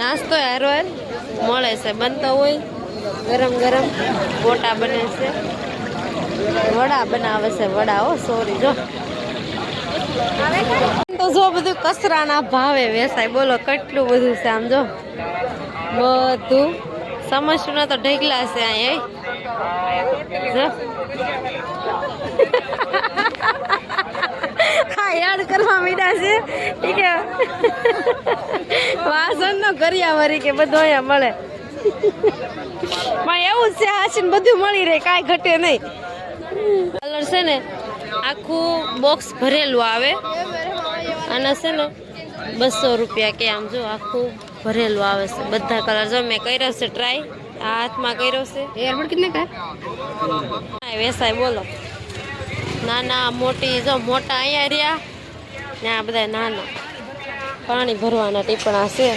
નાસ્તો હારો હાર મળે છે, બનતો હોય ગરમ ગરમ. ગોટા બને છે, વડા બનાવે છે, વડા. હો સોરી જો તો જો બધું કચરાના ભાવે વેસાય. બોલો કેટલું બધું છે આમ જો બધું. સમસ્યા તો ઢગલા છે અહીંયા. હા યાદ કરવા મીડા છે કે વાસણ નો કર્યા વરી કે બધું અહીંયા મળે. એવું જ છે હાસીને બધું મળી રહે, કાંઈ ઘટે નહીં. કલર છે ને આખું બોક્સ ભરેલું આવે અને છે ને 200 રૂપિયા કે આમ જો આખું ભરેલું આવે છે. બધા કલર જો મેં કર્યો છે ટ્રાય, આ હાથમાં કર્યો છે. એરબડ કેટલે કાંઈ વેસાય બોલો. નાના મોટી જો મોટા અહીંયા રહ્યા ને આ બધા નાના પાણી ભરવાના ટીપણા છે.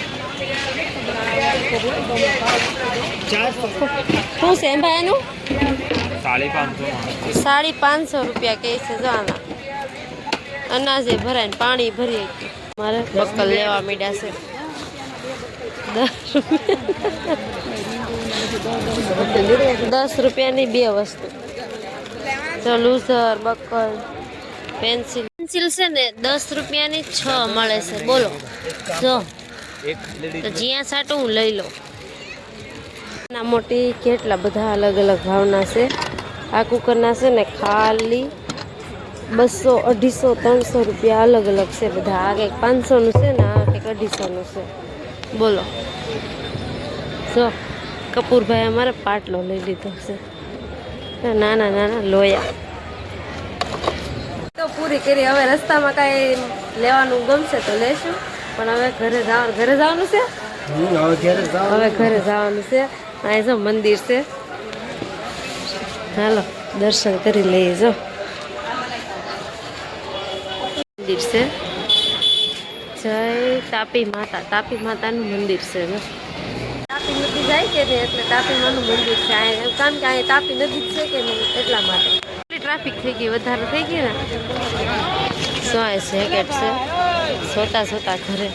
શું છે ભાઈ એનું? 550 રૂપિયા કે છે. જો આના અનાજે ભરાય ને પાણી ભરીએ. મારે બક્કલ લેવા માંડ્યા છે 10 રૂપિયાની 2 વસ્તુ. જો લૂઝર, બક્કલ, પેન્સિલ છે ને 10 રૂપિયાની 6 મળે છે. બોલો જો તો જ્યાં સાટું હું લઈ લો. ના મોટી કેટલા બધા અલગ અલગ ભાવના છે. આ કુકરના છે ને ખાલી 200, 250, 300 રૂપિયા અલગ અલગ છે બધા. આ કંઈક 500નું છે ને આ કંઈક 250નું છે. બોલો જો કપૂરભાઈ અમારે પાટલો લઈ લીધો છે. નાના નાના લોયા તો પૂરી કરી. હવે રસ્તામાં કાંઈ લેવાનું ગમશે તો લેશું, પણ હવે ઘરે જવાનું છે. હવે ઘરે જવાનું છે. અહીં જો મંદિર છે, હાલો દર્શન કરી લઈએ. જો મંદિર છે, જય તાપી માતા. તાપી માતાનું મંદિર છે. જો તાપી નદી જાય કે નહીં એટલે તાપી માનું મંદિર છે. કારણ કે અહીંયા તાપી નદી છે કે નહીં એટલા માટે. ટ્રાફિક થઈ ગઈ, વધારે થઈ ગઈ ને. જેકેટ છે, સોતા ઘરે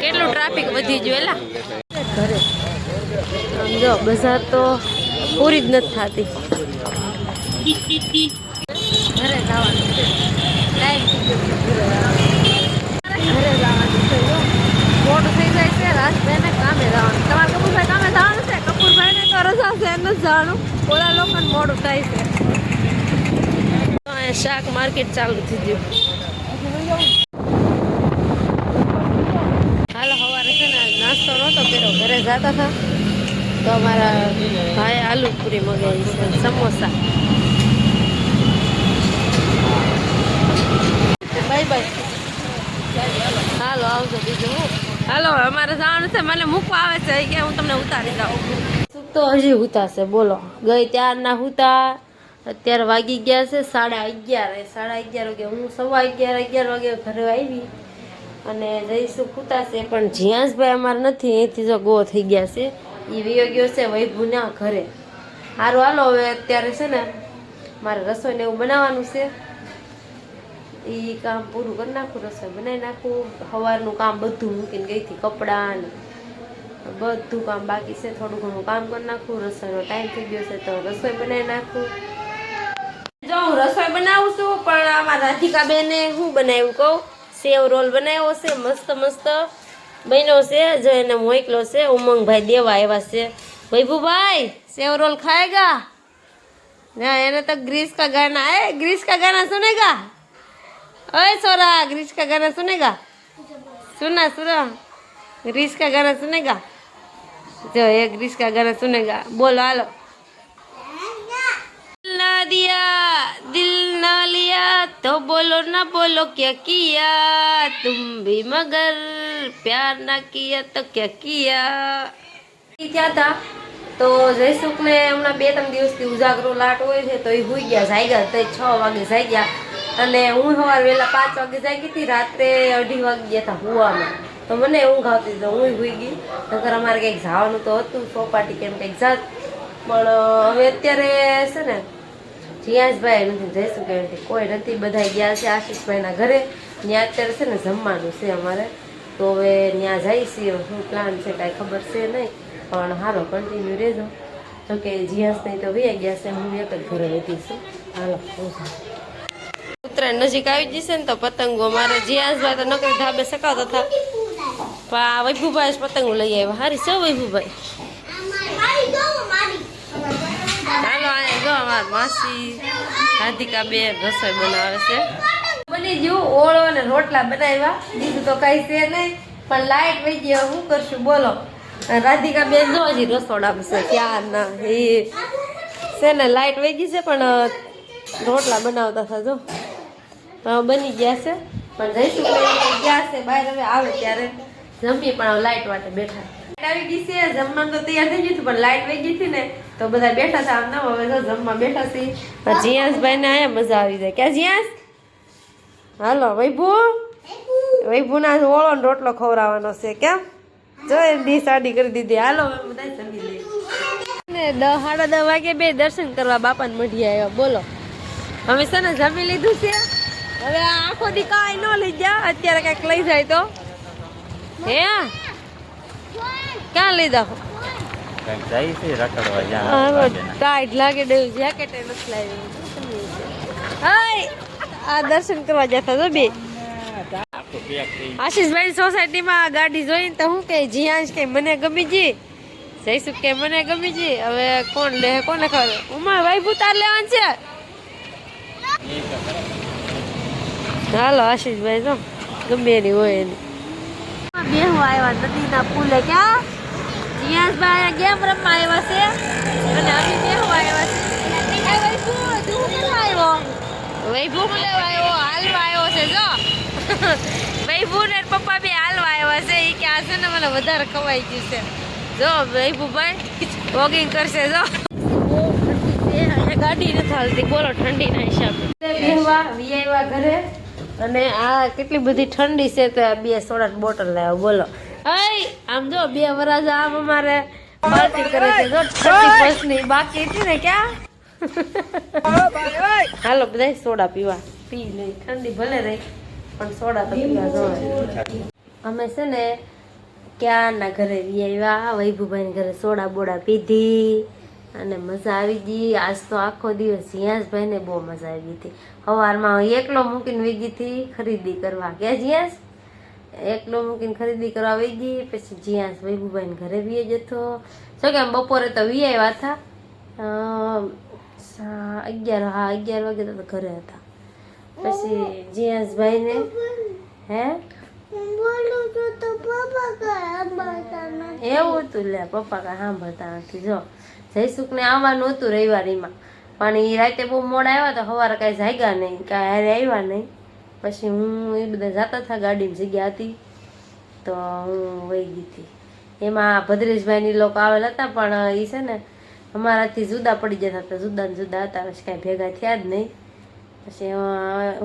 કેટલું ટ્રાફિક વધી ગયું એલા ઘરે. આમ જો બજાર તો પૂરી જ નથી થતી. ઘરે જવાનું છે, ટાઈમ ઘરે જવાનું છે. મોડું થઈ જાય છે. રાજભાઈને કામે જવાનું. તમારે કપૂરભાઈ કામે જવાનું છે? કપૂરભાઈને તો રજા છે, એમ નથી જવાનું. ઓલા લોકોને મોડું થાય છે. શાક માર્કેટ ચાલુ થઈ ગયું. હાલો સવારે છે ને નાસ્તો નહોતો કર્યો, ઘરે જતા હતા તો અમારા ભાઈ આલુ પૂરી મગાવી છે, સમોસા. Bye bye. હાલો આવજો બીજું હું. હાલો અમારે જવાનું છે, મને મૂકવા આવે છે કે હું તમને ઉતારી જાઉં. તો હજી હુતાશે. બોલો ગઈ ત્યારના હુતા. અત્યારે વાગી ગયા છે 11:30. 11:30 વાગે હું 11:15 વાગે ઘરે આવી અને જઈશું ખૂતાશે. પણ જ્યાંસભાઈ અમારે નથી, અહીંથી જો ગો થઈ ગયા છે. એ વિયો ગયો છે વૈભુના ઘરે. સારું હાલો હવે અત્યારે છે ને મારે રસોઈને એવું બનાવવાનું છે. એ કામ પૂરું કરી નાખું, રસોઈ બનાવી નાખું. સવારનું કામ બધું મૂકીને ગઈ હતી, કપડાં ને બધું કામ બાકી છે. થોડું ઘણું કામ કરી નાખું. રસોઈનો ટાઈમ થઈ ગયો છે તો રસોઈ બનાવી નાખું. જો હું રસોઈ બનાવું છું, પણ આમાં રાધિકા બેને હું બનાવ્યું કહું, સેવ રોલ બનાવ્યો છે. મસ્ત મસ્ત બન્યો છે. જો એને મોકલો છે ઉમંગભાઈ દેવા આવ્યા છે. વૈભુભાઈ સેવ રોલ ખાएगा ના? એને તો ग्रीस का गाना है, ग्रीस का गाना सुनेगा? ओए सोरा ग्रीस का गाना सुनेगा? सुना ग्रीस का गाना सुनेगा? जो ये ग्रीस का गाना सुनेगा. बोलो हालो. ना दिया दिल ना लिया तो बोलो ना बोलो क्या किया तुम भी मगर प्यार ना किया तो क्या किया. क्या था તો જયસુખને હમણાં 2-3 દિવસથી ઉજાગરો લાટ હોય છે તો એ હુઈ ગયા, જાગ્યા તો 6 વાગે જાગ્યા. અને હું સવારે વહેલા 5 વાગે જાગી હતી, રાત્રે 2:30 વાગે ગયા હતા હુવામાં. તો મને ઊંઘ આવતી તો હું હુઈ ગઈ. નકર અમારે કંઈક જવાનું તો હતું, સોપાટી કેમ કંઈક જાત. પણ હવે અત્યારે છે ને જીયાસભાઈ નથી, જયસુખ નથી, કોઈ નથી, બધા ગયા છે આશીષભાઈના ઘરે. ત્યાં અત્યારે છે ને જમવાનું છે અમારે. તો હવે ત્યાં જઈશી શું પ્લાન છે કાંઈ ખબર છે નહીં, પણ હાલો કન્ટિન્યુ રહેજો. તો કે જીયાસ નહીં તો વહી ગયા છે, હું એક જ ઘરે વધી છું. હાલો ઉત્તરાયણ નજીક આવી જશે ને તો પતંગો મારે જીયાસભાઈ તો નકરી ધાબે સકાવતા હતા, પણ આ વૈભુભાઈ જ પતંગો લઈ આવ્યા. હારી છે વૈભુભાઈ? હાલો અહીંયા જો અમારા માસી રાધિકા બેન રસોઈ બનાવે છે. બની ગયું ઓળો અને રોટલા બનાવ્યા, બીજું તો કઈ છે નહીં. પણ લાઈટ વહી ગઈ, શું કરશું બોલો. રાધિકા બેન જો હજી રસોડામાં છે ક્યાં ના એ છે ને, લાઈટ વહી ગઈ છે પણ રોટલા બનાવતા હતા જો બની ગયા છે. પણ જઈશું ગયા છે બહાર, હવે આવે ત્યારે જમીએ. પણ લાઈટ માટે બેઠા આવી ગઈ છે, જમવાનું તો તૈયાર થઈ ગયું પણ લાઈટ વહી ગઈ હતી ને તો બધા બેઠા હતા. આમ ના હવે જો જમવા બેઠા છીએ. જીયાસભાઈ ને આયા મજા આવી જાય. ક્યાં જીયાસ? હાલો વૈભુ, વૈભુ ના ઓળો ને રોટલો ખવડાવવાનો છે. કેમ જો એમ ડી સાડી કરી દીધી. હાલો બધા જમી લઈએ. 10:30 વાગે બે દર્શન કરવા બાપાને મઢી આવ્યા. બોલો હવે છે ને જમી લીધું છે. હવે આખો દી કાંઈ ન લઈ જા, અત્યારે કઈક લઈ જાય તો. હે ક્યાં લઈ જાવ? ટાઈટ લાગે દેવું જેકેટ નથી લાવ્યું. આ દર્શન કરવા જતા તો બે આશીષભાઈ સોસાયટીમાં ગાડી જોઈને તો હું કે જીયાંશ કે મને ગમી જી, જઈશું કે મને ગમી જી. હવે કોણ લે કોને ખબર? ઉમા વૈભુ તાર લેવાનું છે. હાલો આશીષભાઈ જો ગમે એની હોય એની બેહવા આવ્યા નદીના પુલે. ક્યાં જીયાંશભાઈ ગેમ રમવા આવ્યા છે અને અમે બેહવા આવ્યા છે. વૈભુ લેવા આવ્યો, હાલવા આવ્યો છે જો. વૈભુ ને પપ્પા બી હાલવા આવ્યા છે. એ કે આ છે ને મને વધારે ખવાઈ ગયું છે. જો વૈભુભાઈ વોકિંગ કરશે જો. ગાડી નથી હાલતી બોલો ઠંડીના હિસાબે. બેહવા વિયાવ્યા ઘરે અને આ કેટલી બધી ઠંડી છે તો બે સોડા બોટલ લાવ્યા. બોલો આમ જો બે વરાજ આમ અમારે પાર્ટી કરે છે જો. 31 ની બાકી હતી ને ક્યાં. હાલો બધા સોડા પીવા પી લઈ. ઠંડી ભલે રહી પણ સોડા તો પીવા જોઈએ. અમે છે ને ક્યાંના ઘરે આવ્યા, વૈભુભાઈ ઘરે સોડા બોડા પીધી અને મજા આવી ગઈ. આજ તો આખો દિવસ જીયાસભાઈ ને બહુ મજા આવી હતી. સવારમાં એકલો મૂકીને વહી ગઈ હતી ખરીદી કરવા. ક્યાં જીયાસ? એકલો મૂકીને ખરીદી કરવા વહી ગઈ. પછી જીયાસ વૈભુભાઈ ઘરે વી જતો. જો કે બપોરે તો વી આવ્યા હતા 11 વાગે તો ઘરે હતા. પછી જીયાસભાઈ ને હે એવું હતું લે પપ્પા કાંઈ સાંભળતા નથી. જો જયસુખ ને આવવાનું હતું રવિવારીમાં પણ એ રાતે બહુ મોડા આવ્યા તો સવારે કાંઈ જાગ્યા નહીં, કાંઈ હારે આવ્યા નહીં. પછી હું એ બધા જતા હતા, ગાડીની જગ્યા હતી તો હું વહી ગઈ હતી. એમાં ભદ્રેશભાઈની લોકો આવેલા હતા પણ એ છે ને અમારાથી જુદા પડી જતા હતા, જુદા ને જુદા હતા. પછી કાંઈ ભેગા થયા જ નહીં. પછી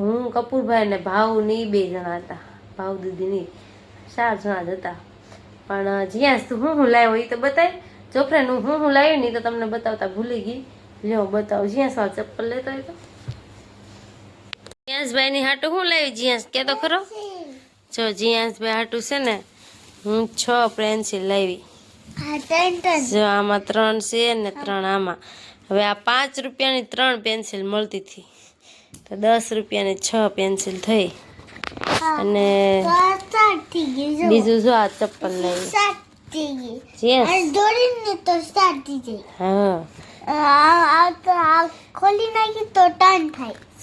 હું કપૂરભાઈ ને ભાવ ની 2 જણા હતા, ભાવ દીદીની 4 જણા જ હતા. પણ જ્યાં તું હું લાવ્યો એ તો બતાય. જો ફ્રેન્ડ હું લાવી નહીં તો તમને બતાવતા ભૂલી ગઈ. લ્યો બતાવો. જ્યાં સવા ચપ્પલ લેતો હોય તો જીયાસભાઈ ની હાટું હું લાવી. જીયાસ કે તો ખરો. જો જીયાસભાઈ હાટું છે ને હું 6 પેન્સિલ લાવી. જો આમાં 3 છે ને 3 આમાં. હવે આ 5 રૂપિયાની 3 પેન્સિલ મળતી હતી તો 10 રૂપિયાની 6 પેન્સિલ થઈ. અને બીજું જો આ ચપ્પલ લાવી.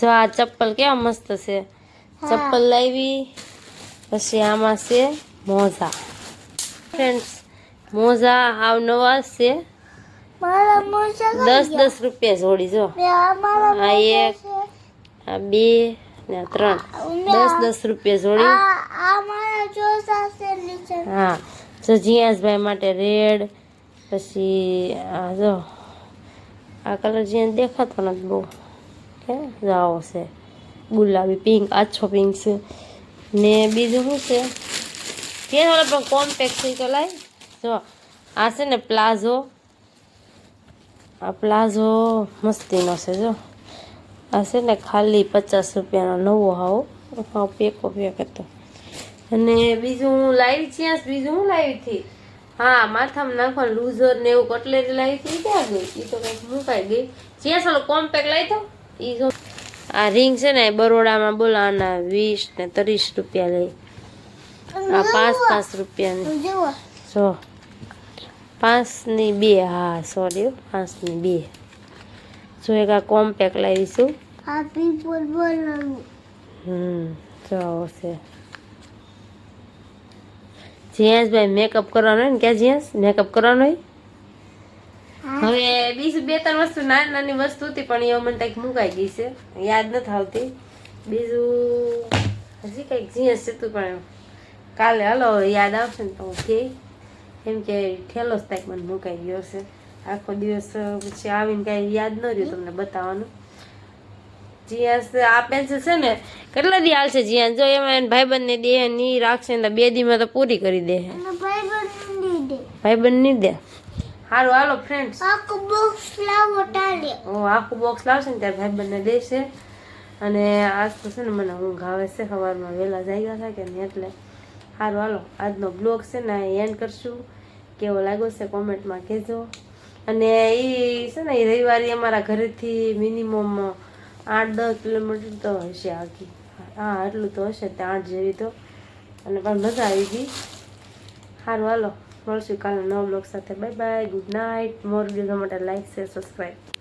જો આ ચપ્પલ કેવા મસ્ત છે. ચપ્પલ લાવી. પછી આમાં છે મોજા. ફ્રેન્ડ્સ મોજા હાવ નવા છે. 10 રૂપિયા જોડી. જો આ 1 આ 2 ને 3 10 રૂપિયા જોડી. હા જો જીયાસભાઈ માટે રેડ. પછી આ જો આ કલર જીયાસ દેખાતો નથી બહુ. કે આવો છે ગુલાબી પિંક, આછો પિંક છે. ને બીજું શું છે કે પણ કોમ્પેક્ટ છે તો લાય. જો આ છે ને પ્લાઝો. આ પ્લાઝો મસ્તીનો છે. જો આ છે ને ખાલી 50 રૂપિયાનો નવો હાવ પેકો પેક હતો. અને બીજું હું લાવી છીએ બીજું હું લાવી હતી હા માથામાં નાખવાનું લૂઝર ને એવું કટલેરી લાવી હતી ક્યાં ગઈ એ તો કંઈક મુકાઈ ગઈ જ્યાં ચાલો કોમ્પેક્ટ લાવી તો એ જો આ રિંગ છે ને બરોડામાં બોલાવાના 20 ને 30 રૂપિયા લઈ આ 5 રૂપિયાની જો 5 ની 2 હા સોરી 5 ની 2 જો એક આ કોમ્પેક્ટ લાવીશું જો છે જેન્સ ભાઈ મેકઅપ કરવાનો હોય ને ક્યાં જેન્સ મેકઅપ કરવાનો હોય હવે બીજું 2-3 વસ્તુ નાની નાની વસ્તુ હતી પણ એ મને કંઈક મુકાઈ ગઈ છે યાદ નથી આવતી બીજું હજી કંઈક જીન્સ હતું પણ કાલે હાલો યાદ આવશે ને તો હું કહે કેમ કે ઠેલો જ કંઈક મને મુકાઈ ગયો છે આખો દિવસ પછી આવીને કાંઈ યાદ ન રહ્યું તમને બતાવવાનું જીન્સ આ પેન્સિલ છે ને કેટલા દી હાલશે જીન્સ જો એમાં ભાઈબંધને દે ની રાખશે ને 2 દીમાં તો પૂરી કરી દે ભાઈબંધ નહીં દે હારું હાલો ફ્રેન્ડ્સ આખું બોક્સ લાવશે ને ત્યારે ભાઈબંધને દેશે અને આજ તો છે ને મને ઊંઘ આવે છે સવારમાં વહેલા જાગ્યા હતા કે ને એટલે સારું હાલો આજનો બ્લોગ છે ને એન્ડ કરશું કેવો લાગ્યો છે કોમેન્ટમાં કહેજો અને એ છે ને એ રવિવારે અમારા ઘરેથી મિનિમમ 8-10 કિલોમીટર તો હશે આખી હા એટલું તો હશે ત્યાં 8 જેવી તો અને પણ મજા આવી ગઈ સારું હાલો મળશું કાલે નવા બ્લોગ સાથે બાય બાય ગુડ નાઇટ મોર વિડીયો માટે લાઈક શેર સબસ્ક્રાઈબ